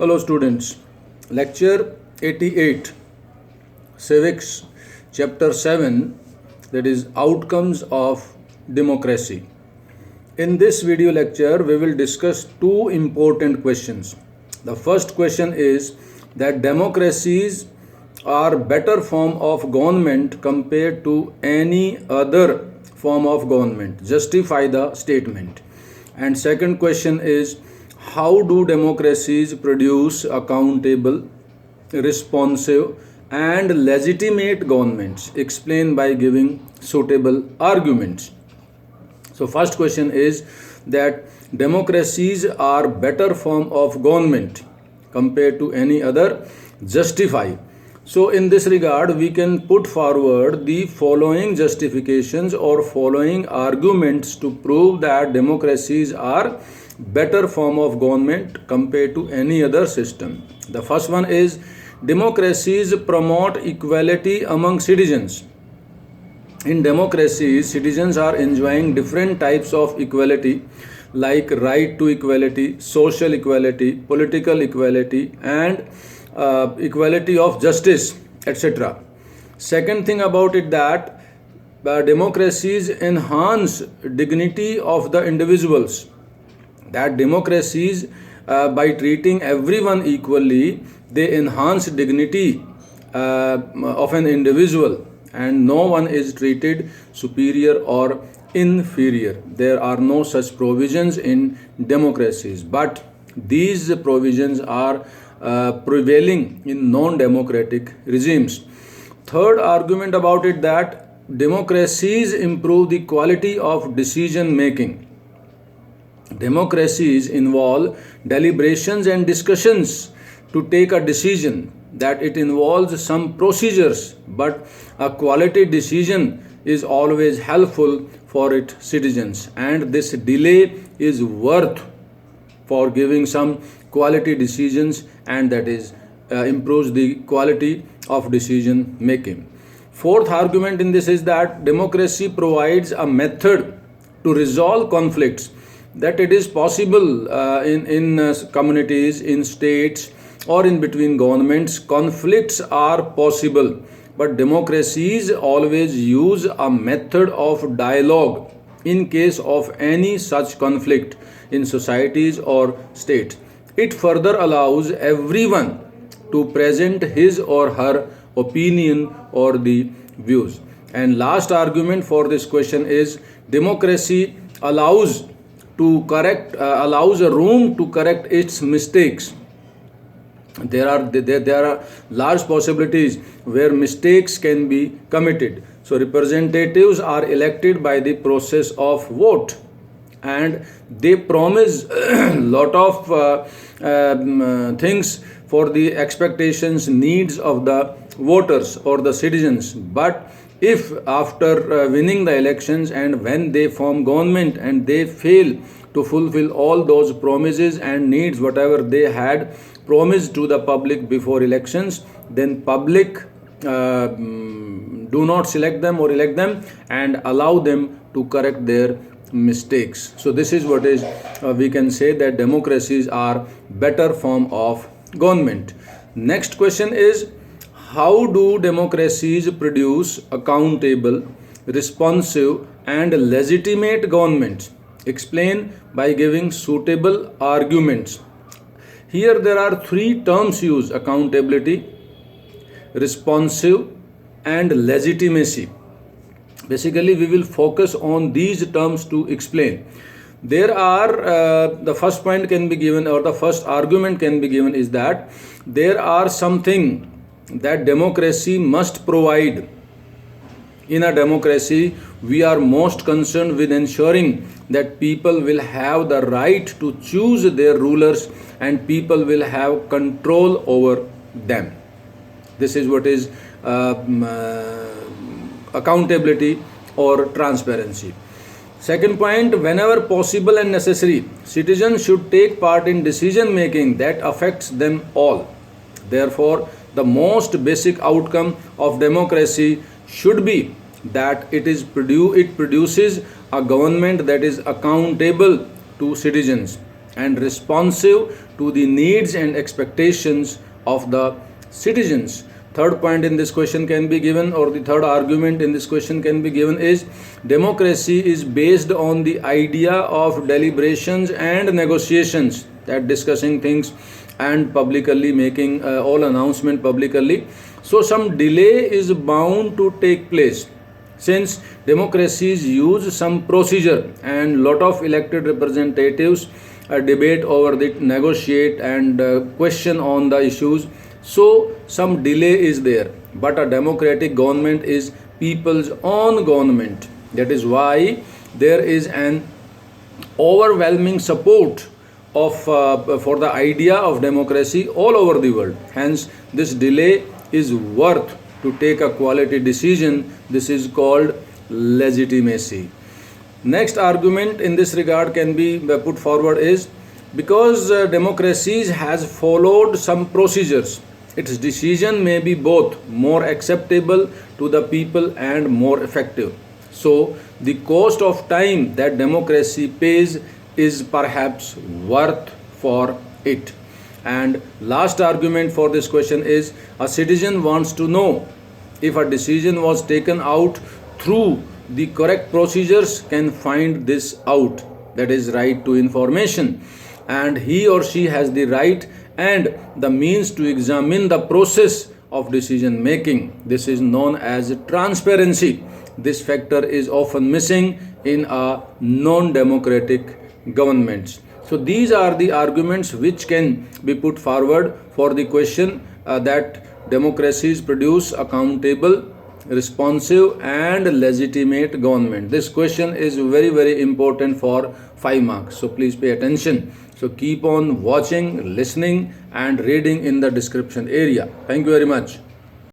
Hello students, lecture 88, civics, chapter 7, that is outcomes of democracy. In this video lecture, we will discuss two important questions. The first question is that democracies are better form of government compared to any other form of government. Justify the statement. And second question is, how do democracies produce accountable, responsive and legitimate governments? Explain by giving suitable arguments. So first question is that democracies are better form of government compared to any other. Justify. So in this regard, we can put forward the following justifications or following arguments to prove that democracies are better form of government compared to any other system. The first one is democracies promote equality among citizens. In democracies, citizens are enjoying different types of equality like right to equality, social equality, political equality and equality of justice, etc. Second thing about it that democracies enhance dignity of the individuals. That democracies, by treating everyone equally, they enhance dignity of an individual, and no one is treated superior or inferior. There are no such provisions in democracies, but these provisions are prevailing in non-democratic regimes. Third argument about it that democracies improve the quality of decision making. Democracies involve deliberations and discussions to take a decision, that it involves some procedures, but a quality decision is always helpful for its citizens, and this delay is worth for giving some quality decisions, and that is improves the quality of decision making. Fourth argument in this is that democracy provides a method to resolve conflicts, that it is possible in communities, in states or in between governments, conflicts are possible, but democracies always use a method of dialogue in case of any such conflict in societies or states. It further allows everyone to present his or her opinion or the views. And last argument for this question is democracy allows a room to correct its mistakes. There are large possibilities where mistakes can be committed. So representatives are elected by the process of vote, and they promise lot of things for the expectations, needs of the voters or the citizens. But if after winning the elections and when they form government and they fail to fulfill all those promises and needs whatever they had promised to the public before elections, then public do not select them or elect them and allow them to correct their mistakes. So this is what is we can say that democracies are better form of government. Next question is, how do democracies produce accountable, responsive and legitimate governments? Explain by giving suitable arguments. Here there are three terms used: accountability, responsive and legitimacy. Basically we will focus on these terms to explain. There are the first point can be given, or the first argument can be given, is that there are something that democracy must provide. In a democracy, we are most concerned with ensuring that people will have the right to choose their rulers and people will have control over them. This is what is accountability or transparency. Second point, whenever possible and necessary, citizens should take part in decision making that affects them all. Therefore, the most basic outcome of democracy should be that it produces a government that is accountable to citizens and responsive to the needs and expectations of the citizens. Third point in this question can be given, or the third argument in this question can be given, is democracy is based on the idea of deliberations and negotiations, that discussing things and publicly making all announcement publicly. So some delay is bound to take place, since democracies use some procedure and lot of elected representatives debate over the negotiate and question on the issues. So some delay is there, but a democratic government is people's own government. That is why there is an overwhelming support of for the idea of democracy all over the world. Hence this delay is worth to take a quality decision. This is called legitimacy. Next argument in this regard can be put forward is, because democracies has followed some procedures, its decision may be both more acceptable to the people and more effective. So the cost of time that democracy pays is perhaps worth for it. And last argument for this question is, a citizen wants to know if a decision was taken out through the correct procedures, can find this out, that is right to information, and he or she has the right and the means to examine the process of decision making. This is known as transparency. This factor is often missing in a non-democratic governments. So these are the arguments which can be put forward for the question that democracies produce accountable, responsive and legitimate government. This question is very important for 5 marks. So please pay attention. So keep on watching, listening and reading in the description area. Thank you very much.